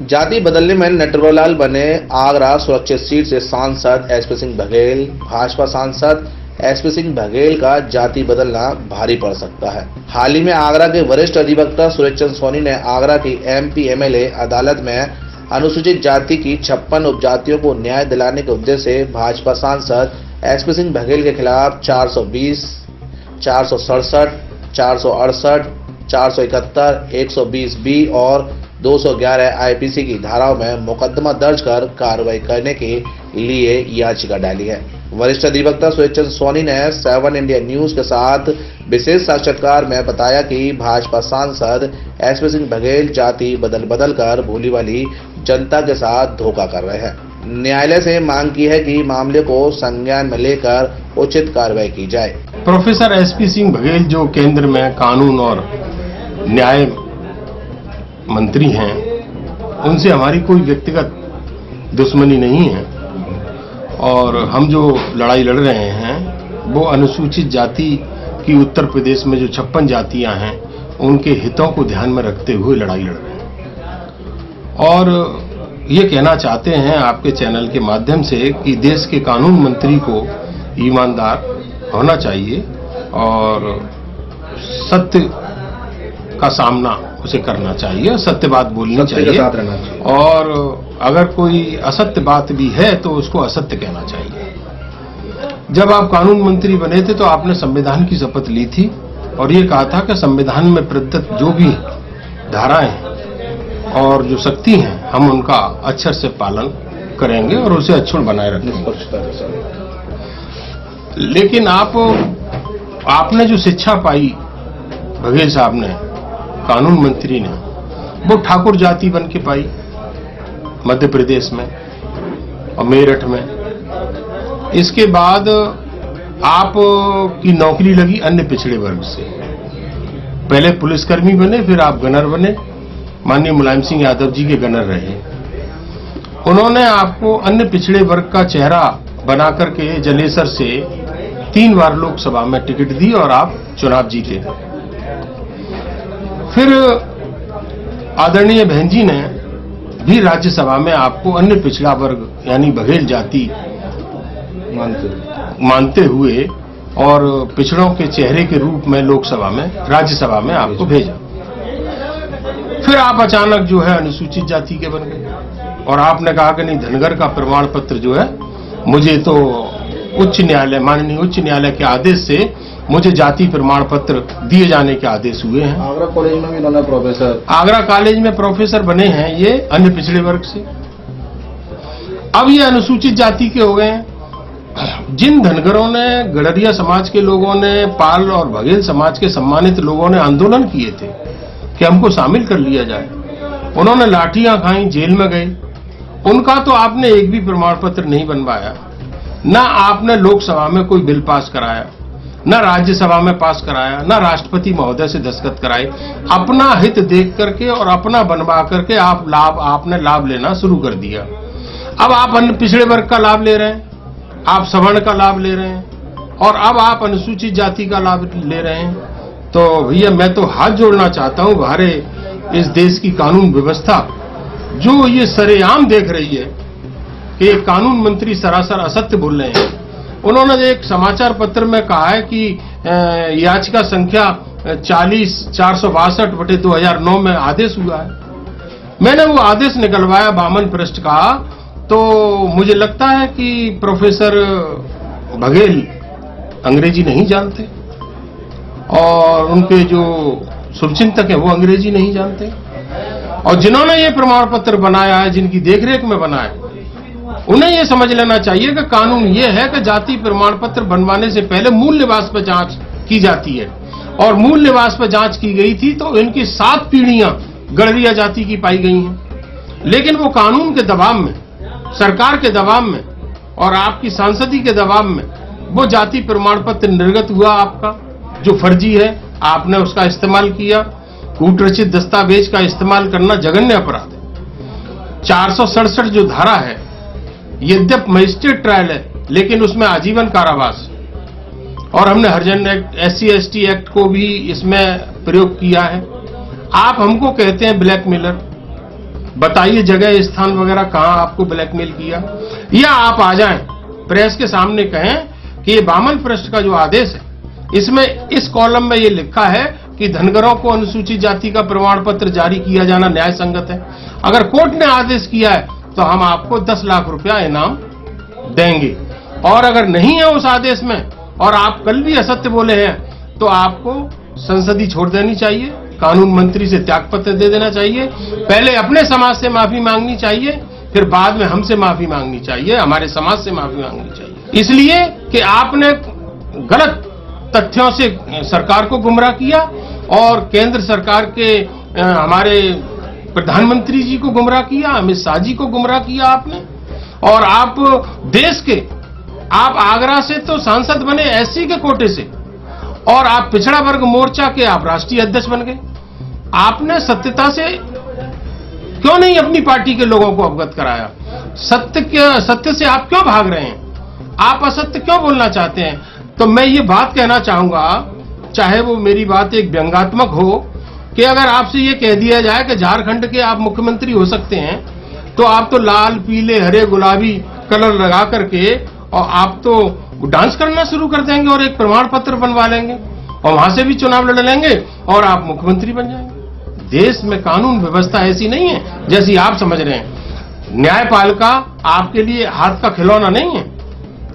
जाति बदलने में नटवरलाल बने आगरा सुरक्षित सीट से सांसद एसपी सिंह बघेल। भाजपा सांसद एसपी सिंह बघेल का जाति बदलना भारी पड़ सकता है। हाल ही में आगरा के वरिष्ठ अधिवक्ता सुरेश सोनी ने आगरा की एमपी एमएलए अदालत में अनुसूचित जाति की 56 उपजातियों को न्याय दिलाने के उद्देश्य से भाजपा सांसद एसपी सिंह बघेल के खिलाफ 420, 467, 468, 471, 120 बी और 211 आईपीसी की धाराओं में मुकदमा दर्ज कर कार्रवाई करने के लिए याचिका डाली है। वरिष्ठ अधिवक्ता सुरेश सोनी ने 7 इंडिया न्यूज के साथ विशेष साक्षात्कार में बताया कि भाजपा सांसद एसपी सिंह बघेल जाति बदल कर भोली वाली जनता के साथ धोखा कर रहे हैं। न्यायालय से मांग की है कि मामले को संज्ञान में लेकर उचित कार्रवाई की जाए। प्रोफेसर एसपी सिंह बघेल जो केंद्र में कानून और न्याय मंत्री हैं, उनसे हमारी कोई व्यक्तिगत दुश्मनी नहीं है और हम जो लड़ाई लड़ रहे हैं वो अनुसूचित जाति की उत्तर प्रदेश में जो 56 जातियां हैं उनके हितों को ध्यान में रखते हुए लड़ाई लड़ रहे हैं। और ये कहना चाहते हैं आपके चैनल के माध्यम से कि देश के कानून मंत्री को ईमानदार होना चाहिए और सत्य का सामना उसे करना चाहिए, सत्य बात बोलनी चाहिए और अगर कोई असत्य बात भी है तो उसको असत्य कहना चाहिए। जब आप कानून मंत्री बने थे तो आपने संविधान की शपथ ली थी और ये कहा था कि संविधान में प्रदत्त जो भी धाराएं हैं और जो शक्ति हैं हम उनका अक्षर से पालन करेंगे और उसे अक्षुण्ण बनाए रखेंगे। लेकिन आपने जो शिक्षा पाई बघेल साहब ने, कानून मंत्री ने, वो ठाकुर जाति बन के पाई मध्य प्रदेश में और मेरठ में। इसके बाद आप की नौकरी लगी अन्य पिछड़े वर्ग से। पहले पुलिसकर्मी बने, फिर आप गनर बने। माननीय मुलायम सिंह यादव जी के गनर रहे। उन्होंने आपको अन्य पिछड़े वर्ग का चेहरा बना करके जलेसर से 3 बार लोकसभा में टिकट दी और आप चुनाव जीते। फिर आदरणीय बहन जी ने भी राज्यसभा में आपको अन्य पिछड़ा वर्ग यानी बघेल जाति मानते हुए और पिछड़ों के चेहरे के रूप में लोकसभा में, राज्यसभा में आपको भेजा। फिर आप अचानक जो है अनुसूचित जाति के बन गए और आपने कहा कि नहीं, धनगर का प्रमाण पत्र जो है मुझे तो उच्च न्यायालय, माननीय उच्च न्यायालय के आदेश से मुझे जाति प्रमाण पत्र दिए जाने के आदेश हुए हैं। आगरा कॉलेज में भी इन्होंने आगरा कॉलेज में प्रोफेसर बने हैं ये अन्य पिछड़े वर्ग से। अब ये अनुसूचित जाति के हो गए हैं। जिन धनगरों ने, गडरिया समाज के लोगों ने, पाल और बघेल समाज के सम्मानित लोगों ने आंदोलन किए थे कि हमको शामिल कर लिया जाए, उन्होंने लाठियां खाई, जेल में गए। उनका तो आपने एक भी प्रमाण पत्र नहीं बनवाया, ना आपने लोकसभा में कोई बिल पास कराया, ना राज्यसभा में पास कराया, ना राष्ट्रपति महोदय से दस्तखत कराए। अपना हित देख करके और अपना बनवा करके आपने लाभ लेना शुरू कर दिया। अब आप अन्य पिछड़े वर्ग का लाभ ले रहे हैं, आप सवर्ण का लाभ ले रहे हैं और अब आप अनुसूचित जाति का लाभ ले रहे हैं। तो भैया मैं तो हाथ जोड़ना चाहता हूं हमारे इस देश की कानून व्यवस्था जो ये सरेआम देख रही है कि एक कानून मंत्री सरासर असत्य बोल रहे हैं। उन्होंने एक समाचार पत्र में कहा है कि याचिका संख्या 40/462/2009 में आदेश हुआ है। मैंने वो आदेश निकलवाया 52 पृष्ठ का, तो मुझे लगता है कि प्रोफेसर बघेल अंग्रेजी नहीं जानते और उनके जो शुभचिंतक हैं वो अंग्रेजी नहीं जानते और जिन्होंने ये प्रमाण पत्र बनाया है, जिनकी देखरेख में बनाया, उन्हें यह समझ लेना चाहिए कि कानून ये है कि जाति प्रमाण पत्र बनवाने से पहले मूल निवास पर जांच की जाती है और मूल निवास पर जांच की गई थी तो इनकी 7 पीढ़ियां गडरिया जाति की पाई गई हैं। लेकिन वो कानून के दबाव में, सरकार के दबाव में और आपकी सांसदी के दबाव में वो जाति प्रमाण पत्र निर्गत हुआ आपका, जो फर्जी है, आपने उसका इस्तेमाल किया। कूटरचित दस्तावेज का इस्तेमाल करना जघन्य अपराध है। 467 जो धारा है, यद्यप मजिस्ट्रेट ट्रायल है लेकिन उसमें आजीवन कारावास, और हमने हरिजन एक्ट, SC/ST एक्ट को भी इसमें प्रयोग किया है। आप हमको कहते हैं ब्लैकमेलर, बताइए जगह स्थान वगैरह कहां आपको ब्लैकमेल किया, या आप आ जाएं प्रेस के सामने कहें कि ये बामन पृष्ठ का जो आदेश है इसमें इस कॉलम में ये लिखा है कि धनगरों को अनुसूचित जाति का प्रमाण पत्र जारी किया जाना न्याय संगत है। अगर कोर्ट ने आदेश किया है तो हम आपको 10 लाख रुपया इनाम देंगे, और अगर नहीं है उस आदेश में और आप कल भी असत्य बोले हैं तो आपको संसदीय छोड़ देनी चाहिए, कानून मंत्री से त्यागपत्र दे देना चाहिए, पहले अपने समाज से माफी मांगनी चाहिए, फिर बाद में हमसे माफी मांगनी चाहिए, हमारे समाज से माफी मांगनी चाहिए। इसलिए कि आपने गलत तथ्यों से सरकार को गुमराह किया और केंद्र सरकार के हमारे प्रधानमंत्री जी को गुमराह किया, अमित शाह जी को गुमराह किया आपने। और आप देश के, आप आगरा से तो सांसद बने एससी के कोटे से, और आप पिछड़ा वर्ग मोर्चा के आप राष्ट्रीय अध्यक्ष बन गए। आपने सत्यता से क्यों नहीं अपनी पार्टी के लोगों को अवगत कराया? सत्य से आप क्यों भाग रहे हैं? आप असत्य क्यों बोलना चाहते हैं? तो मैं ये बात कहना चाहूंगा, चाहे वो मेरी बात एक व्यंग्यात्मक हो, कि अगर आपसे ये कह दिया जाए कि झारखंड के आप मुख्यमंत्री हो सकते हैं, तो आप तो लाल पीले हरे गुलाबी कलर लगा करके और आप तो डांस करना शुरू कर देंगे और एक प्रमाण पत्र बनवा लेंगे और वहां से भी चुनाव लड़ लेंगे और आप मुख्यमंत्री बन जाएंगे। देश में कानून व्यवस्था ऐसी नहीं है जैसी आप समझ रहे हैं। न्यायपालिका आपके लिए हाथ का खिलौना नहीं है,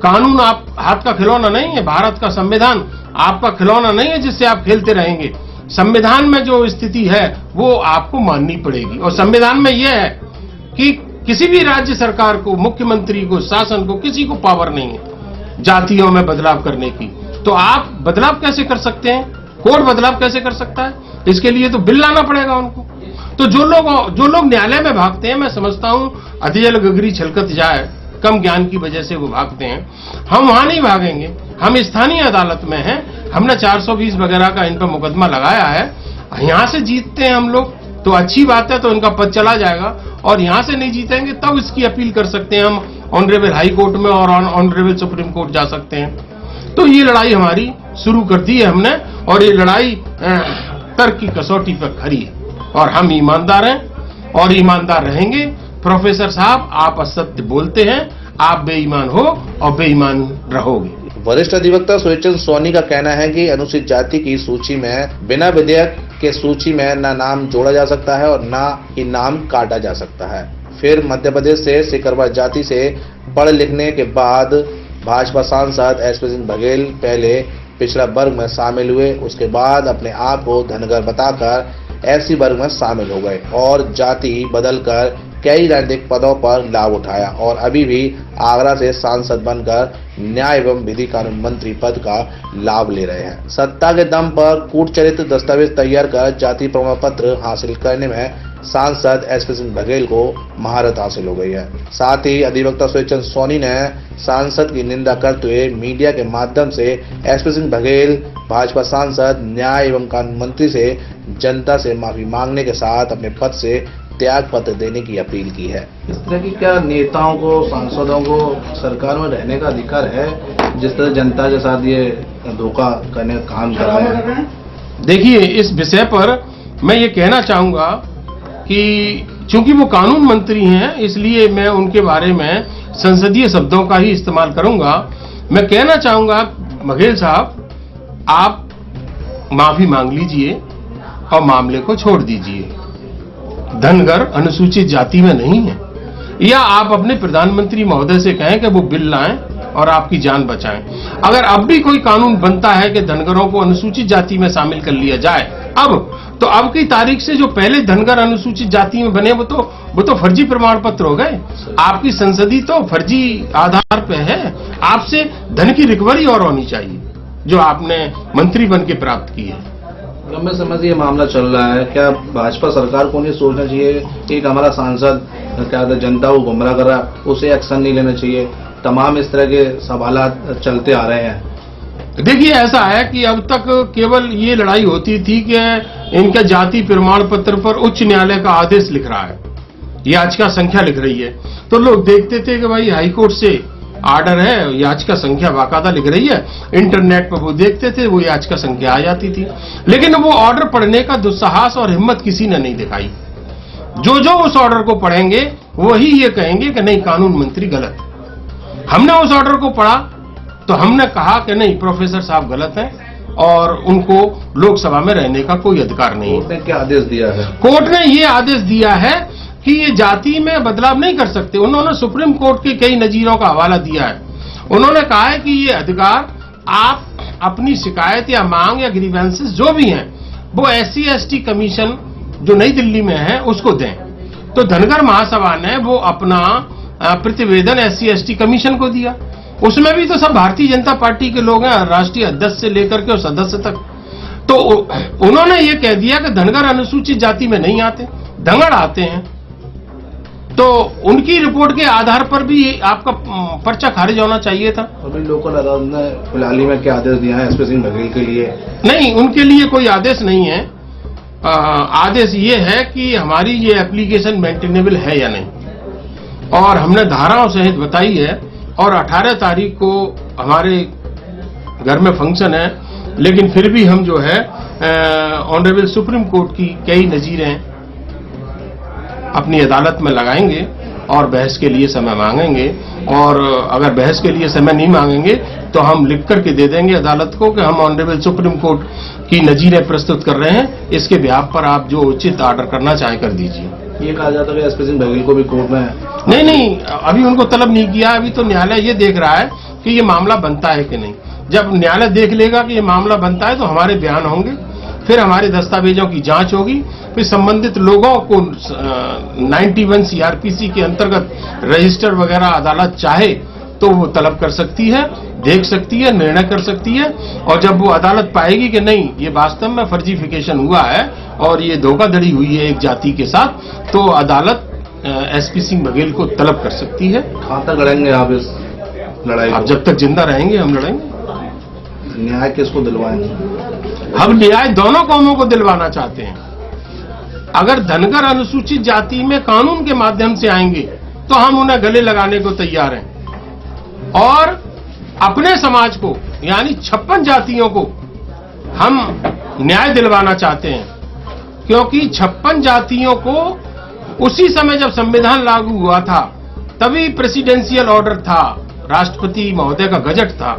कानून आप हाथ का खिलौना नहीं है, भारत का संविधान आपका खिलौना नहीं है जिससे आप खेलते रहेंगे। संविधान में जो स्थिति है वो आपको माननी पड़ेगी, और संविधान में यह है कि किसी भी राज्य सरकार को, मुख्यमंत्री को, शासन को, किसी को पावर नहीं है जातियों में बदलाव करने की। तो आप बदलाव कैसे कर सकते हैं? कोर्ट बदलाव कैसे कर सकता है? इसके लिए तो बिल लाना पड़ेगा उनको। तो जो लोग न्यायालय में भागते हैं, मैं समझता हूं अधजल गगरी छलकत जाए, कम ज्ञान की वजह से वो भागते हैं। हम वहां नहीं भागेंगे, हम स्थानीय अदालत में हैं, हमने 420 वगैरह का इन पर मुकदमा लगाया है। यहां से जीतते हैं हम लोग तो अच्छी बात है, तो इनका पद चला जाएगा, और यहां से नहीं जीतेंगे तब इसकी अपील कर सकते हैं हम ऑनरेबल हाई कोर्ट में और ऑनरेबल सुप्रीम कोर्ट जा सकते हैं। तो ये लड़ाई हमारी शुरू कर दी है हमने, और ये लड़ाई तर्क की कसौटी पर खड़ी है, और हम ईमानदार हैं और ईमानदार रहेंगे। प्रोफेसर साहब, आप असत्य बोलते हैं, आप बेईमान हो और बेईमान रहोगे। वरिष्ठ अधिवक्ता सूर्यचंद्र सोनी का कहना है कि अनुसूचित जाति की सूची में बिना विधेयक के सूची में न नाम जोड़ा जा सकता है और न ही नाम काटा जा सकता है। फिर मध्य प्रदेश से सिकरवा जाति से पढ़ लिखने के बाद भाजपा सांसद एसपी सिंह बघेल पहले पिछड़ा वर्ग में शामिल हुए, उसके बाद अपने आप को धनगर बताकर एससी वर्ग में शामिल हो गए और जाति बदलकर कई राजनीतिक पदों पर लाभ उठाया, और अभी भी आगरा से सांसद बनकर न्याय एवं विधि कानून मंत्री पद का लाभ ले रहे हैं। सत्ता के दम पर कूटचरित्र दस्तावेज तैयार कर जाति प्रमाण पत्र हासिल करने में सांसद एसपी सिंह बघेल को महारत हासिल हो गई है। साथ ही अधिवक्ता सूर्यचंद्र सोनी ने सांसद की निंदा करते हुए मीडिया के माध्यम से एसपी सिंह बघेल भाजपा सांसद न्याय एवं कानून मंत्री से जनता से माफी मांगने के साथ अपने पद से त्याग पत्र देने की अपील की है। इस तरह की क्या नेताओं को, सांसदों को सरकार में रहने का अधिकार है, जिस तरह जनता के साथ ये धोखा करने का काम कर रहे हैं? देखिए, इस विषय पर मैं ये कहना चाहूंगा कि चूंकि वो कानून मंत्री हैं, इसलिए मैं उनके बारे में संसदीय शब्दों का ही इस्तेमाल करूंगा। मैं कहना चाहूंगा, बघेल साहब, आप माफी मांग लीजिए और मामले को छोड़ दीजिए। धनगर अनुसूचित जाति में नहीं है, या आप अपने प्रधानमंत्री महोदय से कहें कि वो बिल लाएं और आपकी जान बचाएं। अगर अब भी कोई कानून बनता है कि धनगरों को अनुसूचित जाति में शामिल कर लिया जाए, तो अब की तारीख से जो पहले धनगर अनुसूचित जाति में बने वो तो फर्जी प्रमाण पत्र हो गए। आपकी संसदीय तो फर्जी आधार पे है। आपसे धन की रिकवरी और होनी चाहिए जो आपने मंत्री बन के प्राप्त की है। लंबे समय से ये मामला चल रहा है, क्या भाजपा सरकार को नहीं सोचना चाहिए कि हमारा सांसद क्या जनता को गुमराह कर रहा है, उसे एक्शन नहीं लेना चाहिए? तमाम इस तरह के सवालात चलते आ रहे हैं। देखिए, ऐसा है कि अब तक केवल ये लड़ाई होती थी कि इनका जाति प्रमाण पत्र पर उच्च न्यायालय का आदेश लिख रहा है, याचिका संख्या लिख रही है, तो लोग देखते थे कि भाई हाईकोर्ट से आर्डर है, याचिका संख्या बाकायदा लिख रही है। इंटरनेट पर वो देखते थे, वो याचिका संख्या आ जाती थी। लेकिन वो ऑर्डर पढ़ने का दुस्साहस और हिम्मत किसी ने नहीं दिखाई। जो उस ऑर्डर को पढ़ेंगे वही ये कहेंगे कि नहीं, कानून मंत्री गलत है। हमने उस ऑर्डर को पढ़ा तो हमने कहा कि नहीं, प्रोफेसर साहब गलत हैं और उनको लोकसभा में रहने का कोई अधिकार नहीं है। कोर्ट ने क्या आदेश दिया है? कोर्ट ने ये आदेश दिया है कि ये जाति में बदलाव नहीं कर सकते। उन्होंने सुप्रीम कोर्ट के कई नजीरों का हवाला दिया है। उन्होंने कहा है कि ये अधिकार आप अपनी शिकायत या मांग या ग्रीवेंसेस जो भी हैं वो SC/ST कमीशन जो नई दिल्ली में है उसको दें। तो धनगर महासभा ने वो अपना प्रतिवेदन SC/ST कमीशन को दिया। उसमें भी तो सब भारतीय जनता पार्टी के लोग हैं, राष्ट्रीय अध्यक्ष से लेकर के और सदस्य तक। तो उन्होंने ये कह दिया कि धनगर अनुसूचित जाति में नहीं आते, धंगड़ आते हैं। तो उनकी रिपोर्ट के आधार पर भी आपका पर्चा खारिज होना चाहिए था। अभी लोकल अदालत ने फिलहाल ही में क्या आदेश दिया है SP सिंह बघेल के लिए? नहीं, उनके लिए कोई आदेश नहीं है। आदेश ये है कि हमारी ये एप्लीकेशन मेंटेनेबल है या नहीं, और हमने धाराओं सहित बताई है। और 18 तारीख को हमारे घर में फंक्शन है, लेकिन फिर भी हम जो है ऑनरेबल सुप्रीम कोर्ट की कई नजीरें अपनी अदालत में लगाएंगे और बहस के लिए समय मांगेंगे। और अगर बहस के लिए समय नहीं मांगेंगे तो हम लिख करके दे देंगे अदालत को कि हम ऑनरेबल सुप्रीम कोर्ट की नजीरें प्रस्तुत कर रहे हैं, इसके बिहाफ पर आप जो उचित ऑर्डर करना चाहें कर दीजिए। ये कहा जाता है कि SP सिंह बघेल को भी कोर्ट में नहीं, अभी उनको तलब नहीं किया। अभी तो न्यायालय ये देख रहा है कि ये मामला बनता है कि नहीं। जब न्यायालय देख लेगा कि ये मामला बनता है तो हमारे बयान होंगे, फिर हमारे दस्तावेजों की जांच होगी, फिर संबंधित लोगों को 91 CRPC के अंतर्गत रजिस्टर वगैरह अदालत चाहे तो वो तलब कर सकती है, देख सकती है, निर्णय कर सकती है। और जब वो अदालत पाएगी कि नहीं, ये वास्तव में फर्जीफिकेशन हुआ है और ये धोखाधड़ी हुई है एक जाति के साथ, तो अदालत SP सिंह बघेल को तलब कर सकती है। कहाँ तक लड़ेंगे आप इस लड़ाई? आप जब तक जिंदा रहेंगे हम लड़ेंगे। न्याय किसको दिलवाएंगे? हम न्याय दोनों कौमों को दिलवाना चाहते हैं। अगर धनगर अनुसूचित जाति में कानून के माध्यम से आएंगे तो हम उन्हें गले लगाने को तैयार हैं, और अपने समाज को यानी 56 जातियों को हम न्याय दिलवाना चाहते हैं। क्योंकि 56 जातियों को उसी समय जब संविधान लागू हुआ था तभी प्रेसिडेंशियल ऑर्डर था, राष्ट्रपति महोदय का गजट था।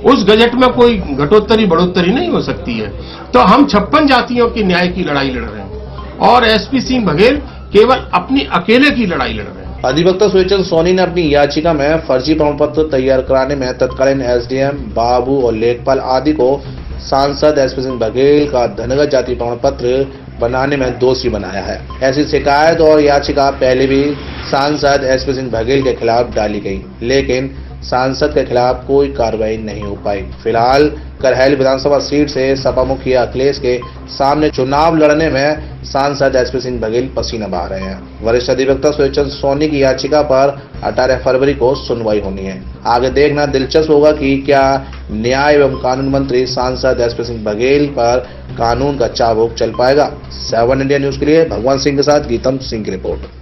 उस गजट में कोई घटोत्तरी बढ़ोत्तरी नहीं हो सकती है। तो हम 56 जातियों की न्याय की लड़ाई लड़ रहे हैं और SP सिंह बघेल केवल अपनी अकेले की लड़ाई लड़ रहे हैं। अधिवक्ता सुरचंद सोनी ने अपनी याचिका में फर्जी प्रमाण पत्र तैयार कराने में तत्कालीन SDM बाबू और लेखपाल आदि को सांसद SP सिंह बघेल का धनगर जाति प्रमाण पत्र बनाने में दोषी बनाया है। ऐसी शिकायत और याचिका पहले भी सांसद SP सिंह बघेल के खिलाफ डाली गई, लेकिन सांसद के खिलाफ कोई कार्रवाई नहीं हो पाई। फिलहाल करहैल विधानसभा सीट से सपा मुखिया अखिलेश के सामने चुनाव लड़ने में सांसद SP सिंह बघेल पसीना बहा रहे हैं। वरिष्ठ अधिवक्ता सुरचंद सोनी की याचिका पर 18 फरवरी को सुनवाई होनी है। आगे देखना दिलचस्प होगा कि क्या न्याय एवं कानून मंत्री सांसद SP सिंह बघेल पर कानून का चाबुक चल पाएगा। 7 इंडिया न्यूज के लिए भगवान सिंह के साथ गीतम सिंह की रिपोर्ट।